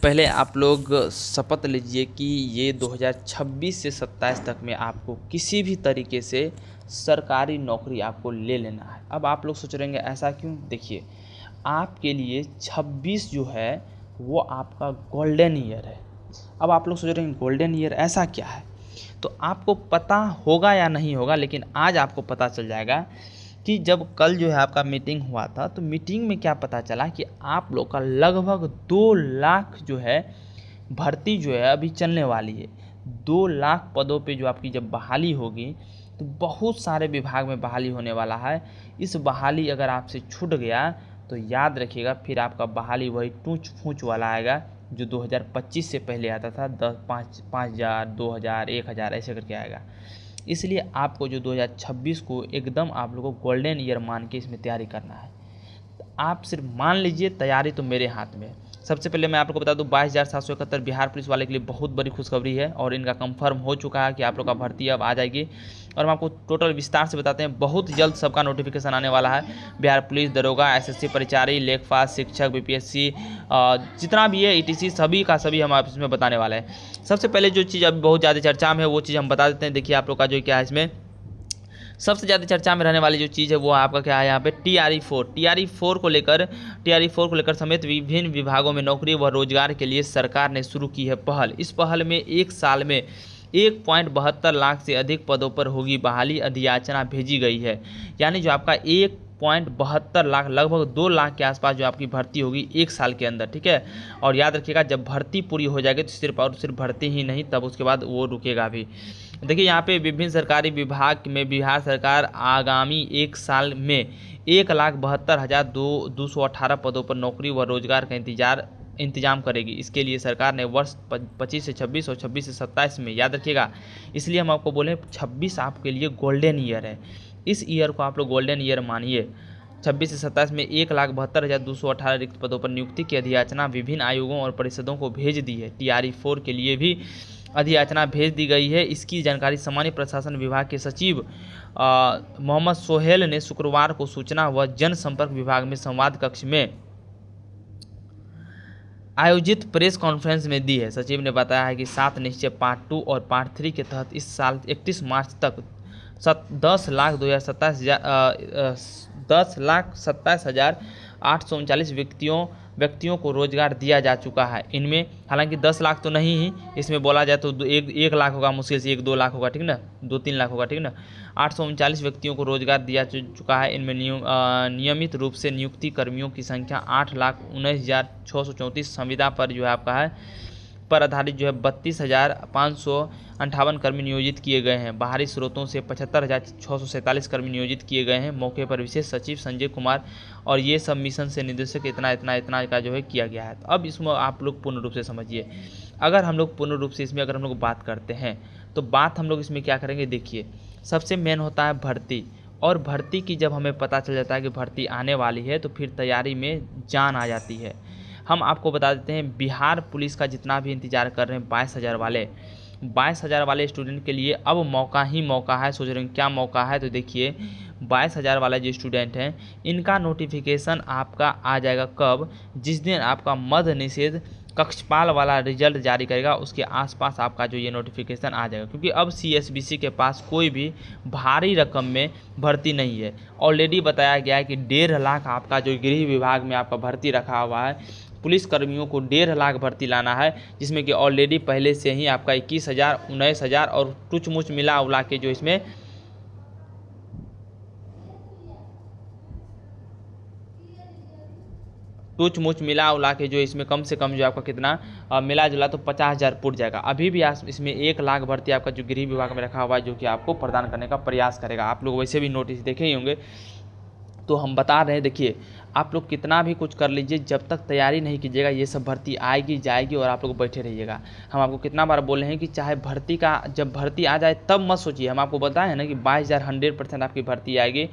पहले आप लोग शपथ लीजिए कि ये 2026 से 27 तक में आपको किसी भी तरीके से सरकारी नौकरी आपको ले लेना है। अब आप लोग सोच रहे हैं ऐसा क्यों? देखिए, आपके लिए 26 जो है वो आपका गोल्डन ईयर है। अब आप लोग सोच रहे हैं गोल्डन ईयर ऐसा क्या है, तो आपको पता होगा या नहीं होगा, लेकिन आज आपको पता चल जाएगा कि जब कल जो है आपका मीटिंग हुआ था, तो मीटिंग में क्या पता चला कि आप लोग का लगभग 2 लाख जो है भर्ती जो है अभी चलने वाली है। 2 लाख पदों पे जो आपकी जब बहाली होगी, तो बहुत सारे विभाग में बहाली होने वाला है। इस बहाली अगर आपसे छूट गया तो याद रखिएगा, फिर आपका बहाली वही टूच फूच वाला आएगा जो 2025 से पहले आता था। 5,000, 2,000, 1,000 ऐसे करके आएगा। इसलिए आपको जो 2026 को एकदम आप लोगों को गोल्डन ईयर मान के इसमें तैयारी करना है। तो आप सिर्फ मान लीजिए, तैयारी तो मेरे हाथ में है। सबसे पहले मैं आप लोग को बता दूं, 22,771 बिहार पुलिस वाले के लिए बहुत बड़ी खुशखबरी है और इनका कंफर्म हो चुका है कि आप लोग का भर्ती अब आ जाएगी। और हम आपको टोटल विस्तार से बताते हैं। बहुत जल्द सबका नोटिफिकेशन आने वाला है। बिहार पुलिस, दरोगा, एसएससी परिचारी, लेखपाल, शिक्षक, बीपीएससी, जितना भी है ईटीसी, सभी का सभी हम आप इसमें बताने वाले हैं। सबसे पहले जो चीज़ अभी बहुत ज़्यादा चर्चा में है वो चीज़ हम बता देते हैं। देखिए, आप लोग का जो क्या है, इसमें सबसे ज़्यादा चर्चा में रहने वाली जो चीज़ है वो आपका क्या है, यहाँ पे टीआरई 4 को लेकर समेत विभिन्न विभागों में नौकरी व रोजगार के लिए सरकार ने शुरू की है पहल। इस पहल में एक साल में 1.72 लाख से अधिक पदों पर होगी बहाली। अधियाचना भेजी गई है, यानी जो आपका 1.72 लाख, लगभग 2 लाख के आसपास जो आपकी भर्ती होगी एक साल के अंदर, ठीक है। और याद रखिएगा, जब भर्ती पूरी हो जाएगी तो सिर्फ और सिर्फ भर्ती ही नहीं, तब उसके बाद वो रुकेगा भी। देखिए, यहाँ पे विभिन्न सरकारी विभाग में बिहार सरकार आगामी एक साल में 1,72,218 पदों पर नौकरी व रोजगार का इंतजाम करेगी। इसके लिए सरकार ने वर्ष 25 से 26 और 26 से 27 में, याद रखिएगा, इसलिए हम आपको बोले 26 आपके लिए गोल्डन ईयर है। इस ईयर को आप लोग गोल्डन ईयर मानिए। 26 से 27 में 1,72,218 रिक्त पदों पर नियुक्ति की अधियाचना विभिन्न आयोगों और परिषदों को भेज दी है। टीआरई 4 के लिए भी अधियाचना भेज दी गई है। इसकी जानकारी सामान्य प्रशासन विभाग के सचिव मोहम्मद सोहेल ने शुक्रवार को सूचना व जनसंपर्क विभाग में संवाद कक्ष में आयोजित प्रेस कॉन्फ्रेंस में दी है। सचिव ने बताया है कि 7 निश्चय पार्ट 2 और पार्ट 3 के तहत इस साल 31 मार्च तक 10,27,839 व्यक्तियों को रोजगार दिया जा चुका है। इनमें हालांकि 10 लाख तो नहीं ही, इसमें बोला जाए तो 1 लाख होगा, मुश्किल से 1-2 लाख होगा, ठीक ना, 2-3 लाख होगा, ठीक ना। 839 व्यक्तियों को रोजगार दिया चुका है। इनमें नियमित रूप से नियुक्ति कर्मियों की संख्या 8,19,634 संविदा पर जो है आपका है पर आधारित जो है 32,558 कर्मी नियोजित किए गए हैं। बाहरी स्रोतों से 75,647 कर्मी नियोजित किए गए हैं। मौके पर विशेष सचिव संजय कुमार और ये सब मिशन से निदेशक इतना का जो है किया गया है। तो अब इसमें आप लोग पूर्ण रूप से समझिए। अगर हम लोग पूर्ण रूप से इसमें अगर हम लोग बात करते हैं, तो बात हम लोग इसमें क्या करेंगे, देखिए, सबसे मेन होता है भर्ती। और भर्ती की जब हमें पता चल जाता है कि भर्ती आने वाली है, तो फिर तैयारी में जान आ जाती है। हम आपको बता देते हैं, बिहार पुलिस का जितना भी इंतजार कर रहे हैं 22,000 वाले स्टूडेंट के लिए अब मौका ही मौका है। सोच रहे हैं क्या मौका है, तो देखिए, 22,000 वाले जो स्टूडेंट हैं, इनका नोटिफिकेशन आपका आ जाएगा कब? जिस दिन आपका मद्य निषेध कक्षपाल वाला रिजल्ट जारी करेगा, उसके आसपास आपका जो ये नोटिफिकेशन आ जाएगा। क्योंकि अब सीएसबीसी के पास कोई भी भारी रकम में भर्ती नहीं है। ऑलरेडी बताया गया है कि 1.5 लाख आपका जो गृह विभाग में आपका भर्ती रखा हुआ है, पुलिस कर्मियों को 1.5 लाख भर्ती लाना है, जिसमें कि ऑलरेडी पहले से ही आपका 21,000, 19,000 और टुच मुच मिला उला के जो इसमें टूच मुच मिला उला के जो इसमें कम से कम जो आपका कितना मिला जुला तो 50,000 पुट जाएगा। अभी भी इसमें 1 लाख भर्ती आपका जो गृह विभाग में रखा हुआ है, जो कि आपको प्रदान करने का प्रयास करेगा। आप लोग वैसे भी नोटिस देखे ही होंगे, तो हम बता रहे हैं, देखिए, आप लोग कितना भी कुछ कर लीजिए, जब तक तैयारी नहीं कीजिएगा ये सब भर्ती आएगी जाएगी और आप लोग बैठे रहिएगा। हम आपको कितना बार बोले हैं कि चाहे भर्ती का जब भर्ती आ जाए तब मत सोचिए। हम आपको बताए हैं ना कि 22,000 100% आपकी भर्ती आएगी,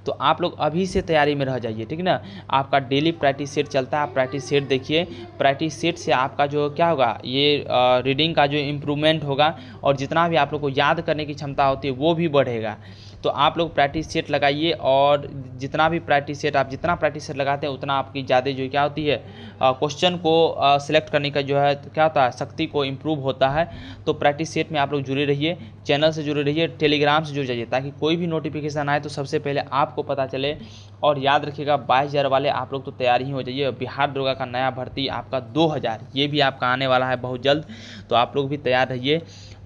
तो आप लोग अभी से तैयारी में रह जाइए, ठीक ना। आपका डेली प्रैक्टिस सेट चलता है, आप प्रैक्टिस सेट देखिए। प्रैक्टिस सेट से आपका जो क्या होगा, ये रीडिंग का जो इम्प्रूवमेंट होगा और जितना भी आप लोग को याद करने की क्षमता होती है वो भी बढ़ेगा। तो आप लोग प्रैक्टिस सेट लगाइए, और जितना भी प्रैक्टिस सेट आप जितना प्रैक्टिस सेट लगाते हैं उतना आपकी ज़्यादा जो क्या होती है क्वेश्चन को सिलेक्ट करने का जो है क्या होता है शक्ति को इम्प्रूव होता है। तो प्रैक्टिस सेट में आप लोग जुड़े रहिए, चैनल से जुड़े रहिए, टेलीग्राम से जुड़ जाइए, ताकि कोई भी नोटिफिकेशन आए तो सबसे पहले आपको पता चले। और याद रखिएगा 22,000 वाले आप लोग तो तैयार ही हो जाइए। बिहार दरोगा का नया भर्ती आपका 2,000 ये भी आपका आने वाला है बहुत जल्द, तो आप लोग भी तैयार रहिए।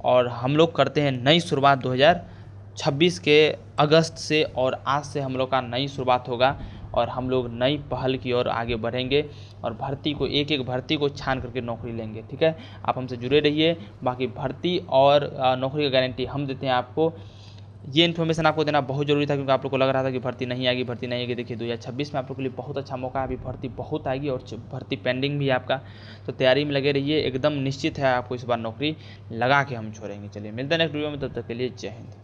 और हम लोग करते हैं नई शुरुआत 2026 के अगस्त से, और आज से हम लोग का नई शुरुआत होगा और हम लोग नई पहल की ओर आगे बढ़ेंगे और भर्ती को एक एक भर्ती को छान करके नौकरी लेंगे। ठीक है, आप हमसे जुड़े रहिए। बाकी भर्ती और नौकरी का गारंटी हम देते हैं आपको। ये इन्फॉर्मेशन आपको देना बहुत ज़रूरी था, क्योंकि आप लोग को लग रहा था कि भर्ती नहीं आएगी, भर्ती नहीं आएगी। देखिए 2026 में आप लोग के लिए बहुत अच्छा मौका है, अभी भर्ती बहुत आएगी और भर्ती पेंडिंग भी है आपका, तो तैयारी में लगे रहिए। एकदम निश्चित है आपको इस बार नौकरी लगा के हम छोड़ेंगे। चलिए मिलते हैं नेक्स्ट वीडियो में, तब तक के लिए जय हिंद।